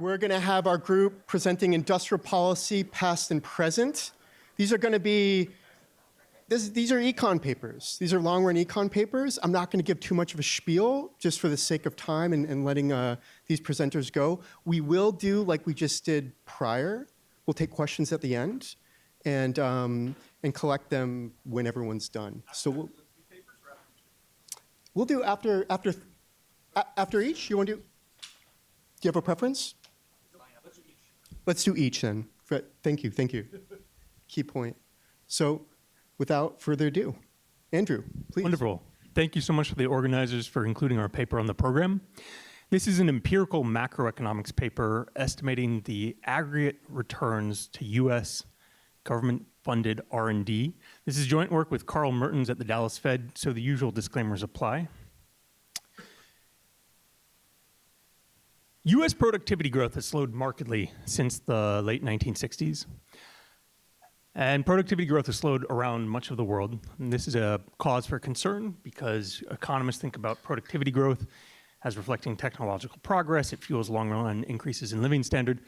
We're going to have our group presenting industrial policy, past and present. These are going to be, these are econ papers. These are long-run econ papers. I'm not going to give too much of a spiel just for the sake of time and letting these presenters go. We will do like we just did prior. We'll take questions at the end and collect them when everyone's done. So we'll do after each. You want to do? Do you have a preference? Let's do each then. Thank you. Key point. So without further ado, Andrew, please. Wonderful. Thank you so much for the organizers for including our paper on the program. This is an empirical macroeconomics paper estimating the aggregate returns to U.S. government-funded R&D. This is joint work with Carl Mertens at the Dallas Fed, so the usual disclaimers apply. U.S. productivity growth has slowed markedly since the late 1960s. And productivity growth has slowed around much of the world. And this is a cause for concern because economists think about productivity growth as reflecting technological progress. It fuels long-run increases in living standard.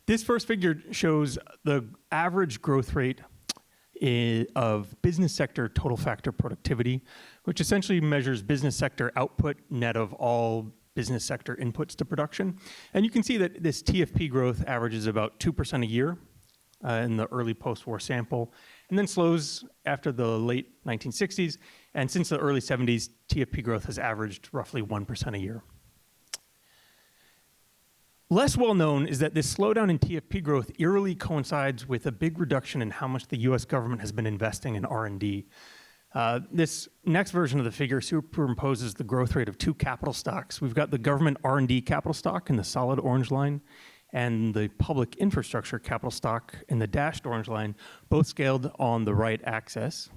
This first figure shows the average growth rate of business sector total factor productivity, which essentially measures business sector output net of all business sector inputs to production. And you can see that this TFP growth averages about 2% a year in the early post-war sample, and then slows after the late 1960s. And since the early 70s, TFP growth has averaged roughly 1% a year. Less well known is that this slowdown in TFP growth eerily coincides with a big reduction in how much the US government has been investing in R&D. This next version of the figure superimposes the growth rate of two capital stocks. We've got the government R&D capital stock in the solid orange line and the public infrastructure capital stock in the dashed orange line, both scaled on the right axis.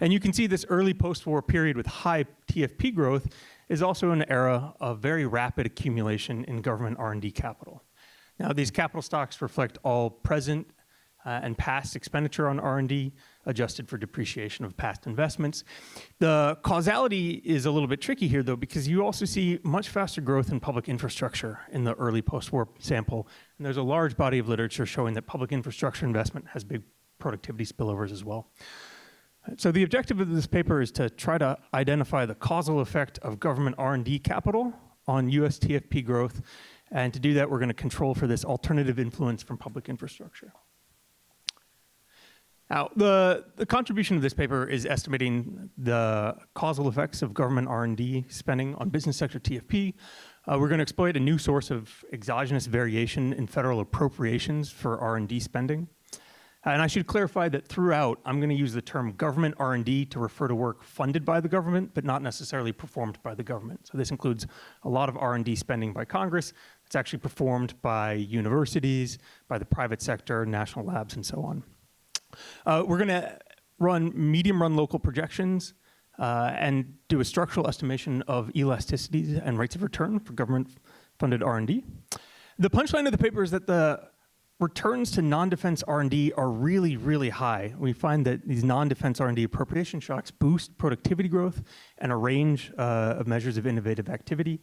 And you can see this early post-war period with high TFP growth is also an era of very rapid accumulation in government R&D capital. Now, these capital stocks reflect all present and past expenditure on R&D, adjusted for depreciation of past investments. The causality is a little bit tricky here, though, because you also see much faster growth in public infrastructure in the early post-war sample. And there's a large body of literature showing that public infrastructure investment has big productivity spillovers as well. So the objective of this paper is to try to identify the causal effect of government R&D capital on US TFP growth. And to do that, we're going to control for this alternative influence from public infrastructure. Now, the contribution of this paper is estimating the causal effects of government R&D spending on business sector TFP. We're going to exploit a new source of exogenous variation in federal appropriations for R&D spending. And I should clarify that throughout, I'm going to use the term government R&D to refer to work funded by the government, but not necessarily performed by the government. So this includes a lot of R&D spending by Congress. It's actually performed by universities, by the private sector, national labs, and so on. We're going to run medium-run local projections and do a structural estimation of elasticities and rates of return for government-funded R&D. The punchline of the paper is that the returns to non-defense R&D are really, really high. We find that these non-defense R&D appropriation shocks boost productivity growth and a range of measures of innovative activity.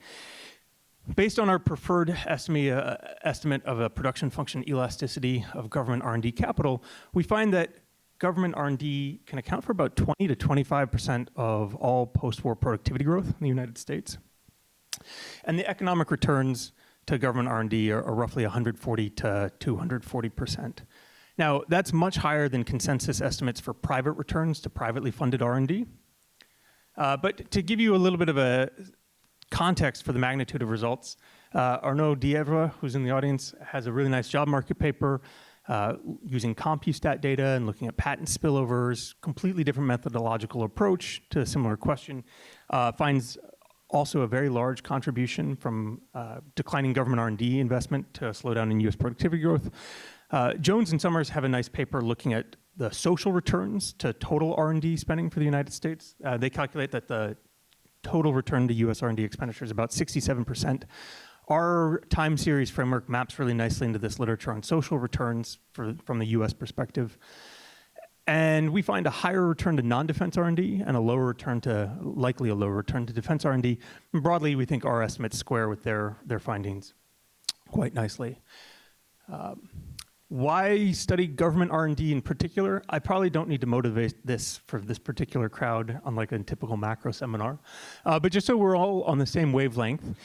Based on our preferred estimate of a production function elasticity of government R&D capital, we find that government R&D can account for about 20 to 25% of all post-war productivity growth in the United States. And the economic returns to government R&D are roughly 140 to 240%. Now, that's much higher than consensus estimates for private returns to privately funded R&D. But to give you a little bit of a context for the magnitude of results, Arnaud Dievre, who's in the audience, has a really nice job market paper using CompuStat data and looking at patent spillovers, completely different methodological approach to a similar question, finds also a very large contribution from declining government R&D investment to a slowdown in US productivity growth. Jones and Summers have a nice paper looking at the social returns to total R&D spending for the United States. They calculate that the total return to US R&D expenditure is about 67%. Our time series framework maps really nicely into this literature on social returns from the US perspective. And we find a higher return to non-defense R&D and a lower return to, likely a lower return to defense R&D. And broadly, we think our estimates square with their findings. quite nicely. Why study government R&D in particular? I probably don't need to motivate this for this particular crowd, unlike a typical macro seminar. But just so we're all on the same wavelength,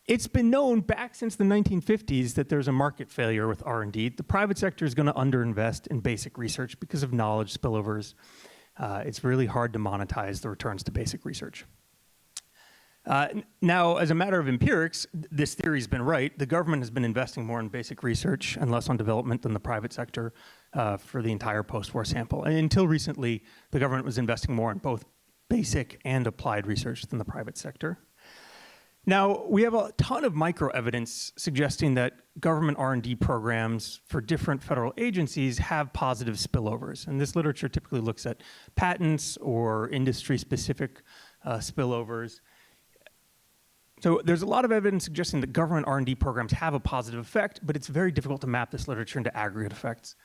it's been known back since the 1950s that there's a market failure with R&D. The private sector is going to underinvest in basic research because of knowledge spillovers. It's really hard to monetize the returns to basic research. Now, as a matter of empirics, this theory's been right. The government has been investing more in basic research and less on development than the private sector for the entire post-war sample. And until recently, the government was investing more in both basic and applied research than the private sector. Now, we have a ton of micro-evidence suggesting that government R&D programs for different federal agencies have positive spillovers. And this literature typically looks at patents or industry-specific spillovers. So there's a lot of evidence suggesting that government R&D programs have a positive effect, but it's very difficult to map this literature into aggregate effects.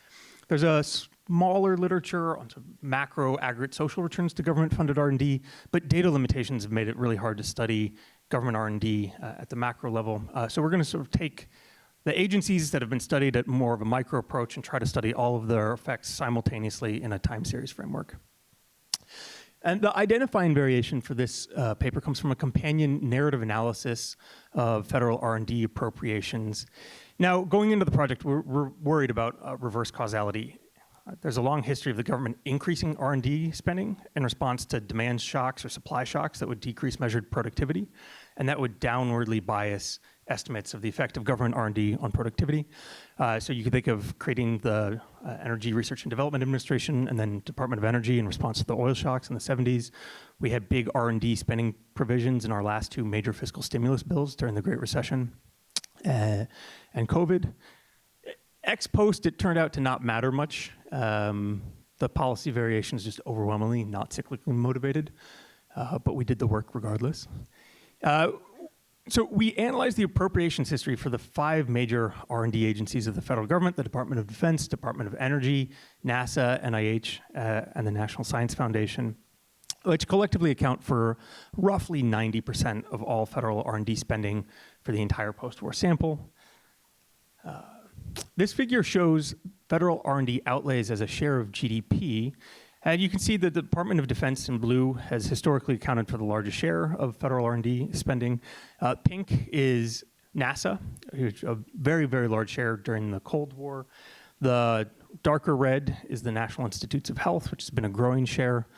There's a smaller literature on sort of macro aggregate social returns to government-funded R&D, but data limitations have made it really hard to study government R&D at the macro level. So we're going to sort of take the agencies that have been studied at more of a micro approach and try to study all of their effects simultaneously in a time series framework. And the identifying variation for this paper comes from a companion narrative analysis of federal R&D appropriations. Now, going into the project, we're worried about reverse causality. There's a long history of the government increasing R&D spending in response to demand shocks or supply shocks that would decrease measured productivity, and that would downwardly bias estimates of the effect of government R&D on productivity. So you could think of creating the Energy Research and Development Administration and then Department of Energy in response to the oil shocks in the 70s. We had big R&D spending provisions in our last two major fiscal stimulus bills during the Great Recession and COVID. Ex post, it turned out to not matter much. The policy variation is just overwhelmingly not cyclically motivated, but we did the work regardless. So we analyzed the appropriations history for the 5 major R&D agencies of the federal government: the Department of Defense, Department of Energy, NASA, NIH, and the National Science Foundation, which collectively account for roughly 90% of all federal R&D spending for the entire post-war sample. This figure shows federal R&D outlays as a share of GDP. And you can see that the Department of Defense in blue has historically accounted for the largest share of federal R&D spending. Pink is NASA, a very, very large share during the Cold War. The darker red is the National Institutes of Health, which has been a growing share.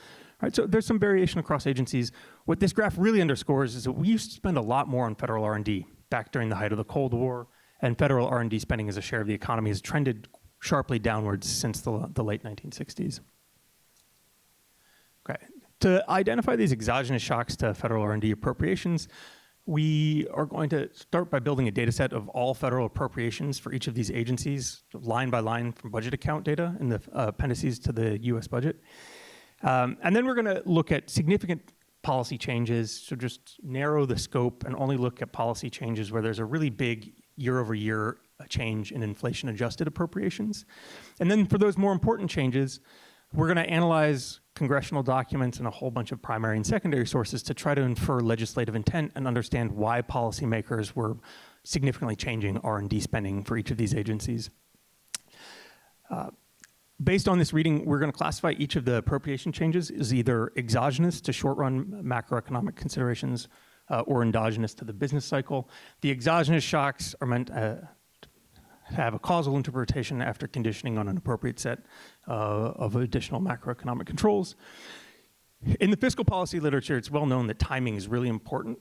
All right, so there's some variation across agencies. What this graph really underscores is that we used to spend a lot more on federal R&D back during the height of the Cold War, and federal R&D spending as a share of the economy has trended sharply downwards since the late 1960s. Okay. To identify these exogenous shocks to federal R&D appropriations, we are going to start by building a data set of all federal appropriations for each of these agencies, line by line from budget account data in the appendices to the US budget. And then we're going to look at significant policy changes, so just narrow the scope and only look at policy changes where there's a really big year-over-year change in inflation-adjusted appropriations. And then for those more important changes, we're going to analyze congressional documents and a whole bunch of primary and secondary sources to try to infer legislative intent and understand why policymakers were significantly changing R&D spending for each of these agencies. Based on this reading, we're going to classify each of the appropriation changes as either exogenous to short-run macroeconomic considerations or endogenous to the business cycle. The exogenous shocks are meant to have a causal interpretation after conditioning on an appropriate set of additional macroeconomic controls. In the fiscal policy literature, it's well known that timing is really important.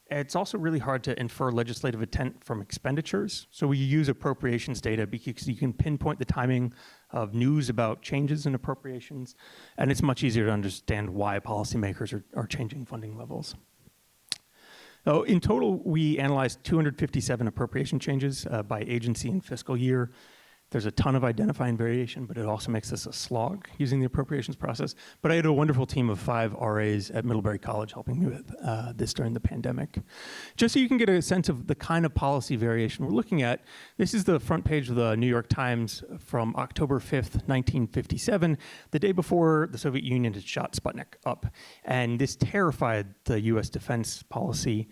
It's also really hard to infer legislative intent from expenditures. So we use appropriations data because you can pinpoint the timing of news about changes in appropriations, and it's much easier to understand why policymakers are changing funding levels. So in total, we analyzed 257 appropriation changes by agency and fiscal year. There's a ton of identifying variation, but it also makes this a slog using the appropriations process. But I had a wonderful team of 5 RAs at Middlebury College helping me with this during the pandemic. Just so you can get a sense of the kind of policy variation we're looking at, this is the front page of the New York Times from October 5th, 1957, the day before the Soviet Union had shot Sputnik up. And this terrified the US defense policy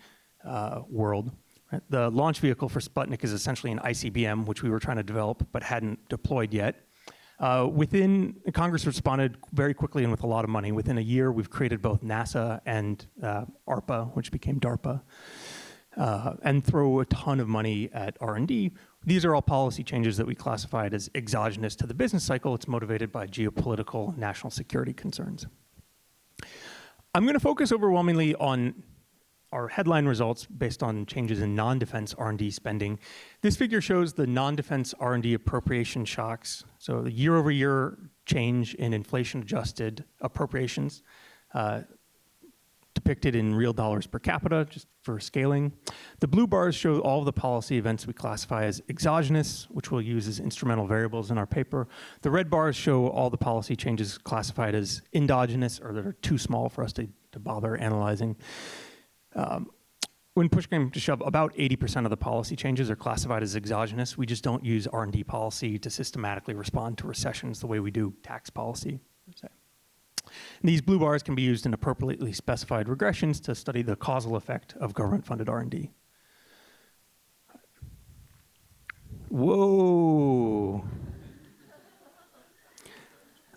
world. Right? The launch vehicle for Sputnik is essentially an ICBM, which we were trying to develop but hadn't deployed yet. Congress responded very quickly and with a lot of money. Within a year, we've created both NASA and ARPA, which became DARPA, and throw a ton of money at R&D. These are all policy changes that we classified as exogenous to the business cycle. It's motivated by geopolitical and national security concerns. I'm going to focus overwhelmingly on our headline results based on changes in non-defense R&D spending. This figure shows the non-defense R&D appropriation shocks. So the year-over-year change in inflation-adjusted appropriations depicted in real dollars per capita, just for scaling. The blue bars show all of the policy events we classify as exogenous, which we'll use as instrumental variables in our paper. The red bars show all the policy changes classified as endogenous, or that are too small for us to bother analyzing. When push came to shove, about 80% of the policy changes are classified as exogenous. We just don't use R&D policy to systematically respond to recessions the way we do tax policy, per se. And these blue bars can be used in appropriately specified regressions to study the causal effect of government-funded R&D. Whoa.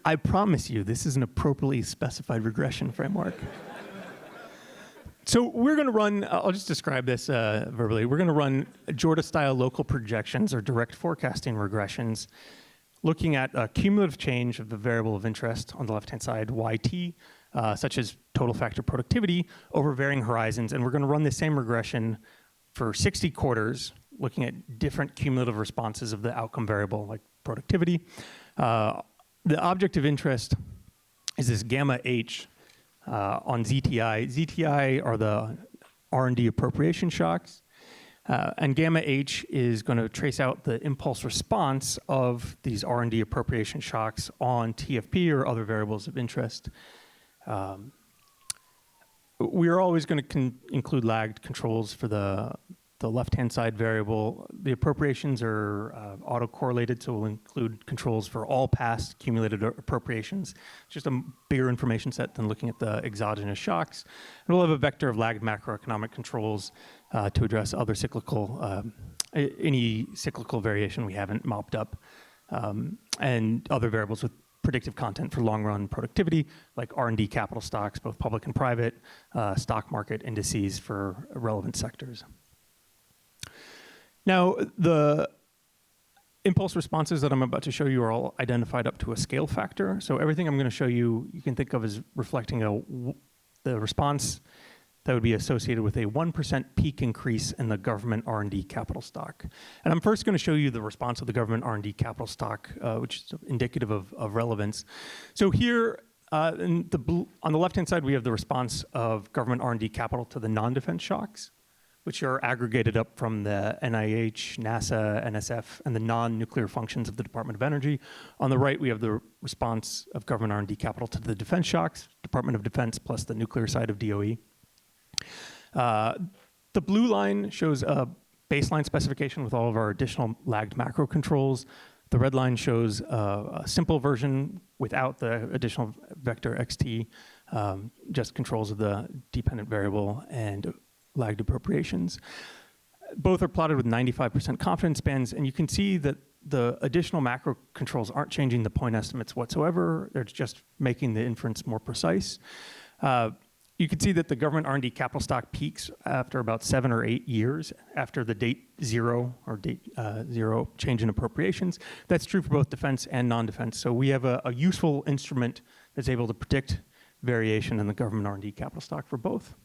I promise you, this is an appropriately specified regression framework. So we're going to run, I'll just describe this verbally. We're going to run Jorda-style local projections or direct forecasting regressions, looking at a cumulative change of the variable of interest on the left-hand side, YT, such as total factor productivity, over varying horizons. And we're going to run the same regression for 60 quarters, looking at different cumulative responses of the outcome variable, like productivity. The object of interest is this gamma H on ZTI. ZTI are the R&D appropriation shocks. And gamma H is going to trace out the impulse response of these R&D appropriation shocks on TFP or other variables of interest. We are always going to include lagged controls for the left-hand side variable. The appropriations are autocorrelated, so we'll include controls for all past cumulated appropriations. It's just a bigger information set than looking at the exogenous shocks. And we'll have a vector of lagged macroeconomic controls to address other cyclical, any cyclical variation we haven't mopped up, and other variables with predictive content for long-run productivity, like R&D capital stocks, both public and private, stock market indices for relevant sectors. Now, the impulse responses that I'm about to show you are all identified up to a scale factor. So everything I'm going to show you, you can think of as reflecting the response that would be associated with a 1% peak increase in the government R&D capital stock. And I'm first going to show you the response of the government R&D capital stock, which is indicative of relevance. So here, on the left-hand side, we have the response of government R&D capital to the non-defense shocks, which are aggregated up from the NIH, NASA, NSF, and the non-nuclear functions of the Department of Energy. On the right, we have the response of government R&D capital to the defense shocks, Department of Defense plus the nuclear side of DOE. The blue line shows a baseline specification with all of our additional lagged macro controls. The red line shows a simple version without the additional vector XT, just controls of the dependent variable and lagged appropriations. Both are plotted with 95% confidence bands, and you can see that the additional macro controls aren't changing the point estimates whatsoever. They're just making the inference more precise. You can see that the government R&D capital stock peaks after about 7 or 8 years after the date zero change in appropriations. That's true for both defense and non-defense. So we have a useful instrument that's able to predict variation in the government R&D capital stock for both.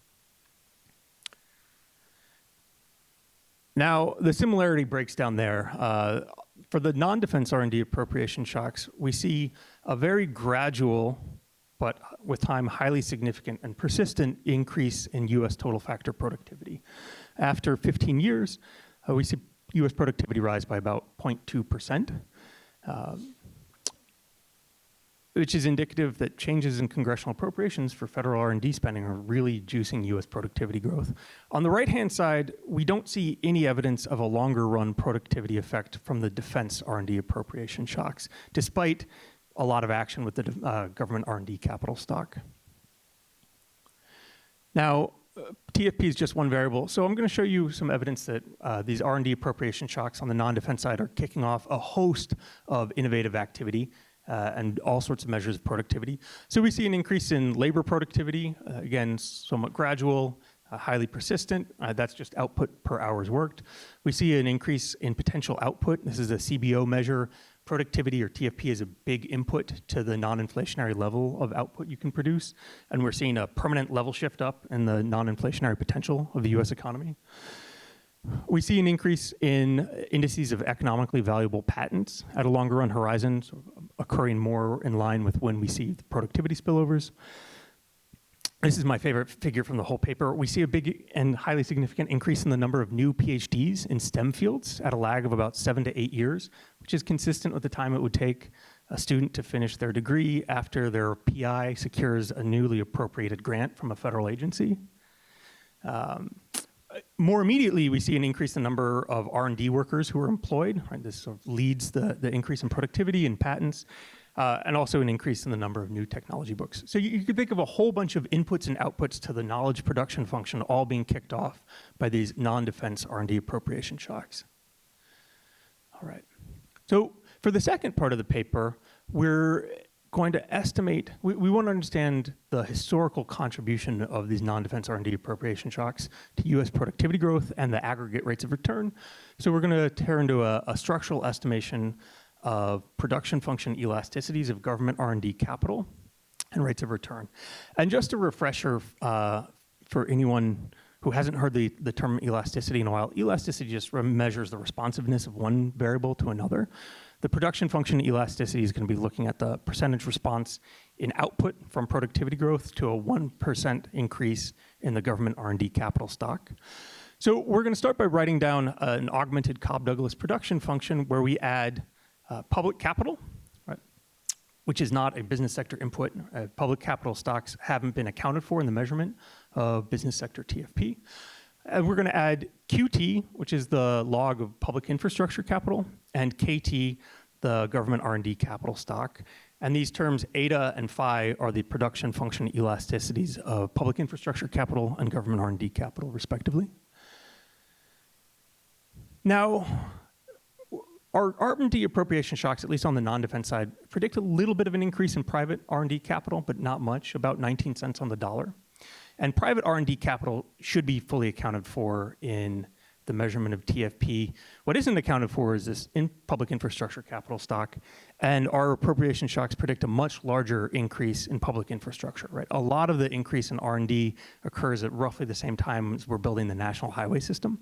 Now, the similarity breaks down there. For the non-defense R&D appropriation shocks, we see a very gradual, but with time highly significant and persistent increase in U.S. total factor productivity. After 15 years, we see U.S. productivity rise by about 0.2%, which is indicative that changes in congressional appropriations for federal R&D spending are really juicing U.S. productivity growth. On the right-hand side, we don't see any evidence of a longer-run productivity effect from the defense R&D appropriation shocks, despite a lot of action with the government R&D capital stock. Now, TFP is just one variable. So I'm going to show you some evidence that these R&D appropriation shocks on the non-defense side are kicking off a host of innovative activity and all sorts of measures of productivity. So we see an increase in labor productivity, again, somewhat gradual, highly persistent. That's just output per hours worked. We see an increase in potential output. This is a CBO measure. Productivity, or TFP, is a big input to the non-inflationary level of output you can produce. And we're seeing a permanent level shift up in the non-inflationary potential of the US economy. We see an increase in indices of economically valuable patents at a longer run horizon, so occurring more in line with when we see the productivity spillovers. This is my favorite figure from the whole paper. We see a big and highly significant increase in the number of new PhDs in STEM fields at a lag of about 7 to 8 years, which is consistent with the time it would take a student to finish their degree after their PI secures a newly appropriated grant from a federal agency. More immediately, we see an increase in the number of R&D workers who are employed. Right? This sort of leads the increase in productivity and patents. And also an increase in the number of new technology books. So you could think of a whole bunch of inputs and outputs to the knowledge production function all being kicked off by these non-defense R&D appropriation shocks. All right. So for the second part of the paper, we're going to estimate, we want to understand the historical contribution of these non-defense R&D appropriation shocks to US productivity growth and the aggregate rates of return. So we're going to turn to a structural estimation of production function elasticities of government R&D capital and rates of return. And just a refresher for anyone who hasn't heard the term elasticity in a while, elasticity just measures the responsiveness of one variable to another. The production function elasticity is going to be looking at the percentage response in output from productivity growth to a 1% increase in the government R&D capital stock. So we're going to start by writing down an augmented Cobb-Douglas production function where we add public capital, right, which is not a business sector input. Public capital stocks haven't been accounted for in the measurement of business sector TFP. And we're going to add QT, which is the log of public infrastructure capital, and KT, the government R&D capital stock. And these terms, eta and phi, are the production function elasticities of public infrastructure capital and government R&D capital, respectively. Now, our R&D appropriation shocks, at least on the non-defense side, predict a little bit of an increase in private R&D capital, but not much, about 19 cents on the dollar. And private R&D capital should be fully accounted for in the measurement of TFP. What isn't accounted for is this public infrastructure capital stock, and our appropriation shocks predict a much larger increase in public infrastructure, right? A lot of the increase in R&D occurs at roughly the same time as we're building the national highway system.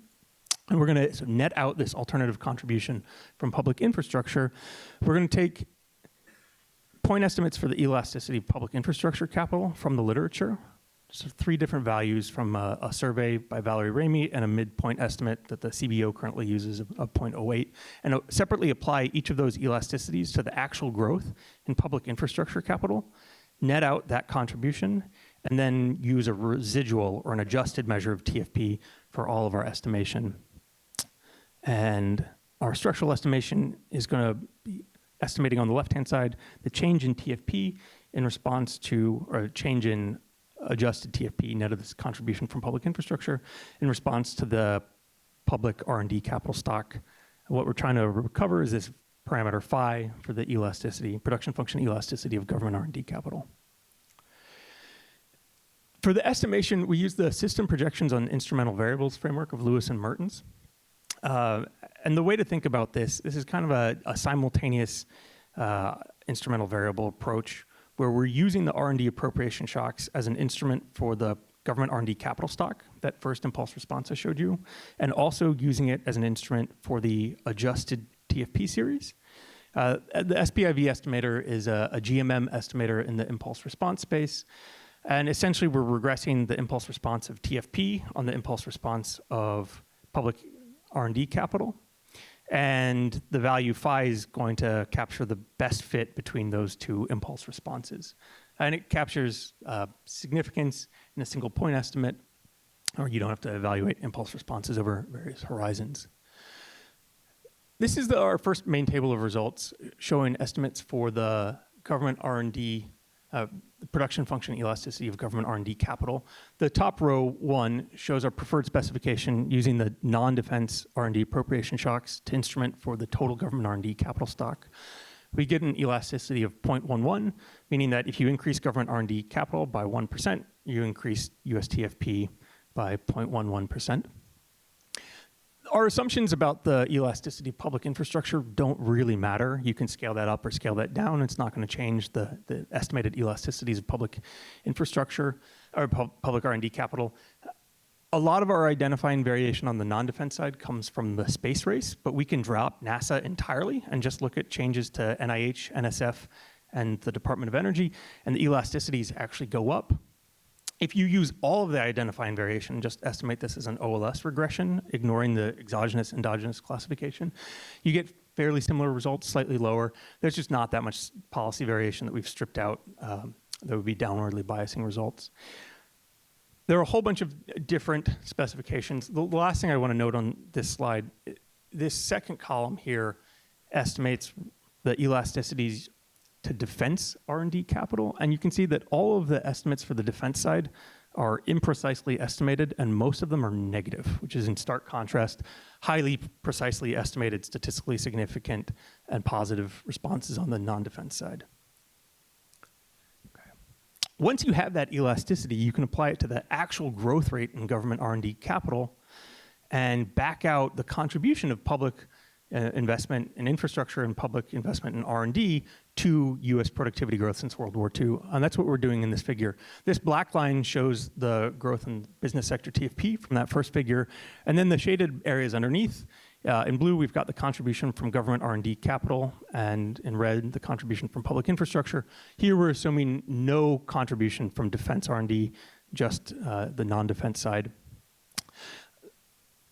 And we're going to net out this alternative contribution from public infrastructure. We're going to take point estimates for the elasticity of public infrastructure capital from the literature. So 3 different values from a survey by Valerie Ramey and a midpoint estimate that the CBO currently uses of 0.08, and separately apply each of those elasticities to the actual growth in public infrastructure capital, net out that contribution, and then use a residual or an adjusted measure of TFP for all of our estimation. And our structural estimation is going to be estimating on the left-hand side the change in TFP in response to, or change in adjusted TFP, net of this contribution from public infrastructure, in response to the public R&D capital stock. What we're trying to recover is this parameter phi for the elasticity, production function elasticity of government R&D capital. For the estimation, we use the system projections on instrumental variables framework of Lewis and Mertens. And the way to think about this is kind of a simultaneous instrumental variable approach where we're using the R&D appropriation shocks as an instrument for the government R&D capital stock, that first impulse response I showed you, and also using it as an instrument for the adjusted TFP series. The SPIV estimator is a GMM estimator in the impulse response space. And essentially, we're regressing the impulse response of TFP on the impulse response of public R&D capital. And the value phi is going to capture the best fit between those 2 impulse responses. And it captures significance in a single point estimate, or you don't have to evaluate impulse responses over various horizons. This is our first main table of results showing estimates for the government R&D the production function elasticity of government R&D capital. The top row one shows our preferred specification using the non-defense R&D appropriation shocks to instrument for the total government R&D capital stock. We get an elasticity of 0.11, meaning that if you increase government R&D capital by 1%, you increase US TFP by 0.11%. Our assumptions about the elasticity of public infrastructure don't really matter. You can scale that up or scale that down. It's not going to change the estimated elasticities of public infrastructure or public R&D capital. A lot of our identifying variation on the non-defense side comes from the space race, but we can drop NASA entirely and just look at changes to NIH, NSF, and the Department of Energy, and the elasticities actually go up. If you use all of the identifying variation, just estimate this as an OLS regression, ignoring the exogenous, endogenous classification, you get fairly similar results, slightly lower. There's just not that much policy variation that we've stripped out that would be downwardly biasing results. There are a whole bunch of different specifications. The last thing I want to note on this slide, this second column here estimates the elasticities to defense R&D capital, and you can see that all of the estimates for the defense side are imprecisely estimated, and most of them are negative, which is in stark contrast, highly precisely estimated, statistically significant, and positive responses on the non-defense side. Okay. Once you have that elasticity, you can apply it to the actual growth rate in government R&D capital and back out the contribution of public investment in infrastructure and public investment in R&D to US productivity growth since World War II. And that's what we're doing in this figure. This black line shows the growth in business sector TFP from that first figure. And then the shaded areas underneath, in blue, we've got the contribution from government R&D capital, and in red, the contribution from public infrastructure. Here, we're assuming no contribution from defense R&D, just the non-defense side.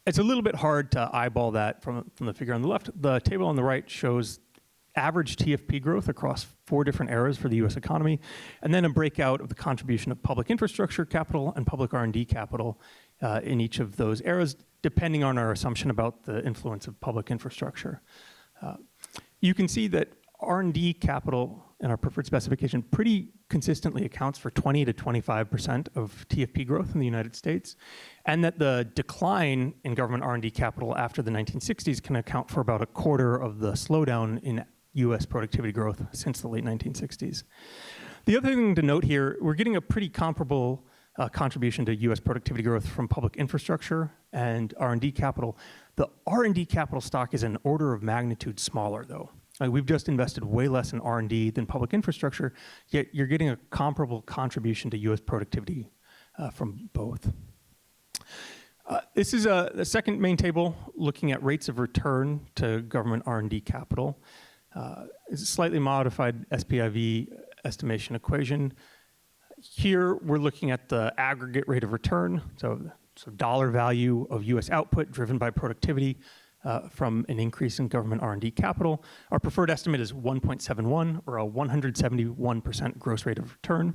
It's a little bit hard to eyeball that from the figure on the left. The table on the right shows average TFP growth across 4 different eras for the US economy, and then a breakout of the contribution of public infrastructure capital and public R&D capital in each of those eras, depending on our assumption about the influence of public infrastructure. You can see that R&D capital in our preferred specification pretty consistently accounts for 20 to 25% of TFP growth in the United States, and that the decline in government R&D capital after the 1960s can account for about a quarter of the slowdown in US productivity growth since the late 1960s. The other thing to note here, we're getting a pretty comparable contribution to US productivity growth from public infrastructure and R&D capital. The R&D capital stock is an order of magnitude smaller, though. We've just invested way less in R&D than public infrastructure, yet you're getting a comparable contribution to US productivity from both. This is the second main table looking at rates of return to government R&D capital. It's a slightly modified SPIV estimation equation. Here, we're looking at the aggregate rate of return, so dollar value of US output driven by productivity from an increase in government R&D capital. Our preferred estimate is 1.71, or a 171% gross rate of return,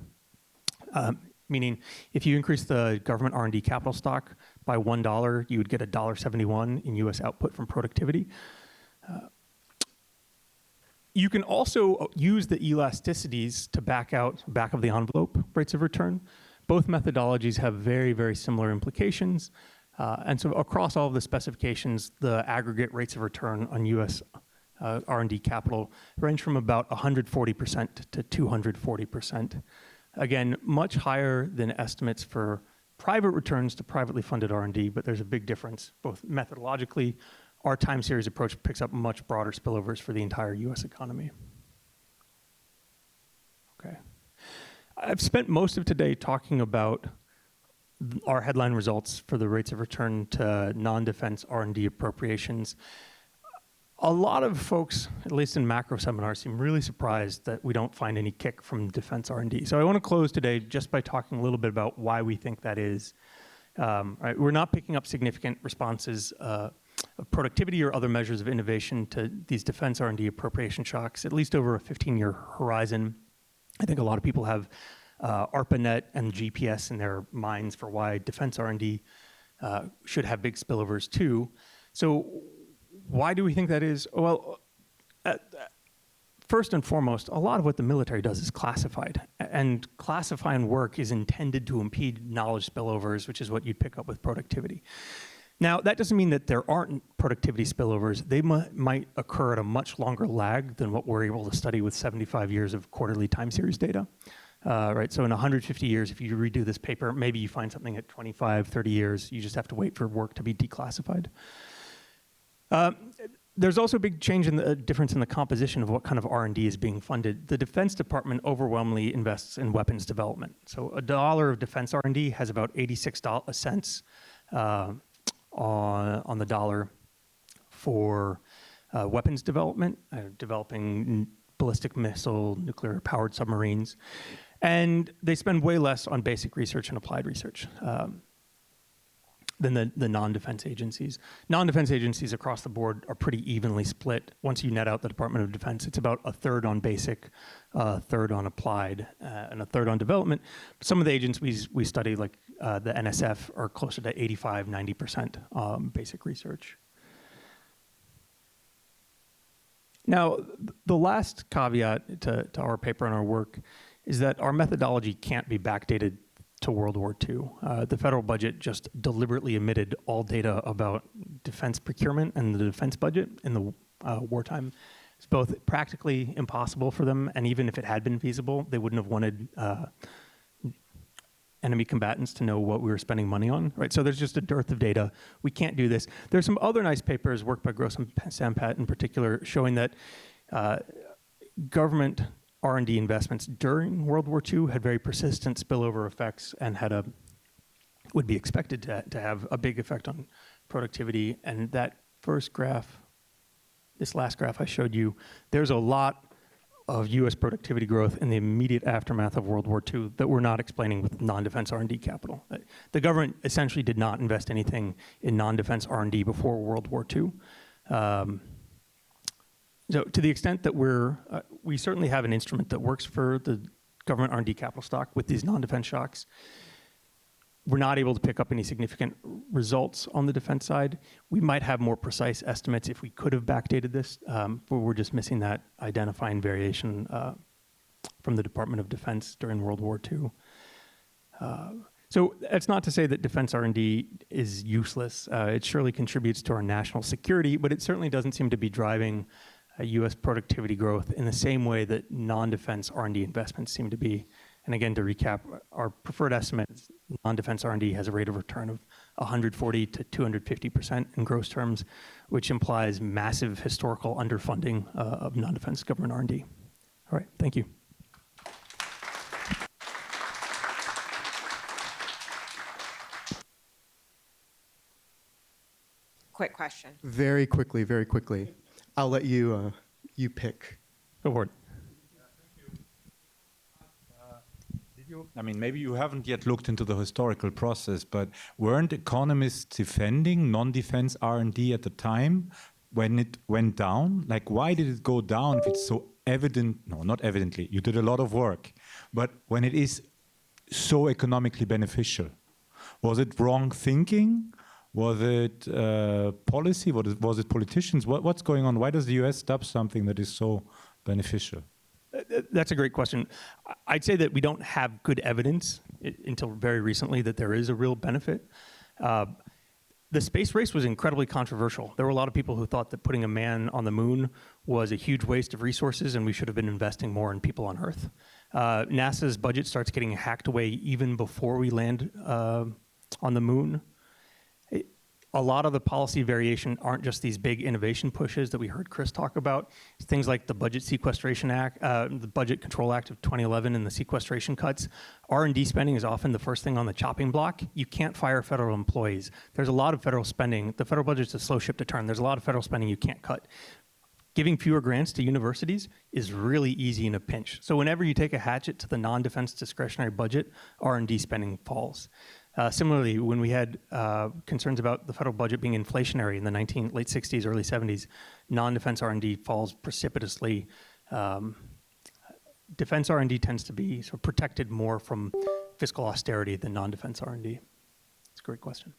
meaning if you increase the government R&D capital stock by $1, you would get $1.71 in US output from productivity. You can also use the elasticities to back of the envelope rates of return. Both methodologies have very, very similar implications. And so across all of the specifications, the aggregate rates of return on US R&D capital range from about 140% to 240%. Again, much higher than estimates for private returns to privately funded R&D, but there's a big difference, both methodologically. Our time series approach picks up much broader spillovers for the entire US economy. Okay. I've spent most of today talking about our headline results for the rates of return to non-defense R&D appropriations. A lot of folks, at least in macro seminars, seem really surprised that we don't find any kick from defense R&D. So I want to close today just by talking a little bit about why we think that is. Right, we're not picking up significant responses of productivity or other measures of innovation to these defense R&D appropriation shocks, at least over a 15-year horizon. I think a lot of people have ARPANET and GPS in their minds for why defense R&D should have big spillovers too. So why do we think that is? Well, first and foremost, a lot of what the military does is classified. And classifying work is intended to impede knowledge spillovers, which is what you'd pick up with productivity. Now, that doesn't mean that there aren't productivity spillovers. They might occur at a much longer lag than what we're able to study with 75 years of quarterly time series data. Right, so in 150 years, if you redo this paper, maybe you find something at 25, 30 years. You just have to wait for work to be declassified. There's also a big change in the difference in the composition of what kind of R&D is being funded. The Defense Department overwhelmingly invests in weapons development. So $1 of defense R&D has about 86 cents on the dollar for weapons development, developing ballistic missile, nuclear-powered submarines. And they spend way less on basic research and applied research than the non-defense agencies. Non-defense agencies across the board are pretty evenly split. Once you net out the Department of Defense, it's about a third on basic, a third on applied, and a third on development. Some of the agencies we study, like the NSF, are closer to 85, 90% basic research. Now, the last caveat to our paper and our work is that our methodology can't be backdated to World War II. The federal budget just deliberately omitted all data about defense procurement and the defense budget in the wartime. It's both practically impossible for them, and even if it had been feasible, they wouldn't have wanted enemy combatants to know what we were spending money on, right? So there's just a dearth of data. We can't do this. There's some other nice papers, work by Gross and Sampat in particular, showing that government R&D investments during World War II had very persistent spillover effects and would be expected to have a big effect on productivity. And that first graph, this last graph I showed you, there's a lot of US productivity growth in the immediate aftermath of World War II that we're not explaining with non-defense R&D capital. The government essentially did not invest anything in non-defense R&D before World War II. So to the extent that we certainly have an instrument that works for the government R&D capital stock with these non-defense shocks, we're not able to pick up any significant results on the defense side. We might have more precise estimates if we could have backdated this, but we're just missing that identifying variation from the Department of Defense during World War II. So that's not to say that defense R&D is useless. It surely contributes to our national security, but it certainly doesn't seem to be driving US productivity growth in the same way that non-defense R&D investments seem to be. And again, to recap, our preferred estimate is non-defense R&D has a rate of return of 140 to 250% in gross terms, which implies massive historical underfunding of non-defense government R&D. All right, thank you. Quick question. Very quickly, very quickly. I'll let you you pick. Go for it. I mean, maybe you haven't yet looked into the historical process, but weren't economists defending non-defense R&D at the time when it went down? Like, why did it go down if it's so evident? No, not evidently. You did a lot of work. But when it is so economically beneficial, was it wrong thinking? Was it policy? Was it politicians? What's going on? Why does the US stop something that is so beneficial? That's a great question. I'd say that we don't have good evidence until very recently that there is a real benefit. The space race was incredibly controversial. There were a lot of people who thought that putting a man on the moon was a huge waste of resources and we should have been investing more in people on Earth. NASA's budget starts getting hacked away even before we land on the moon. A lot of the policy variation aren't just these big innovation pushes that we heard Chris talk about. It's things like the Budget Sequestration Act, the Budget Control Act of 2011 and the sequestration cuts. R&D spending is often the first thing on the chopping block. You can't fire federal employees. There's a lot of federal spending. The federal budget's a slow ship to turn. There's a lot of federal spending you can't cut. Giving fewer grants to universities is really easy in a pinch. So whenever you take a hatchet to the non-defense discretionary budget, R&D spending falls. Similarly, when we had concerns about the federal budget being inflationary in the late 60s, early 70s, non-defense R&D falls precipitously. Defense R&D tends to be sort of protected more from fiscal austerity than non-defense R&D. It's a great question.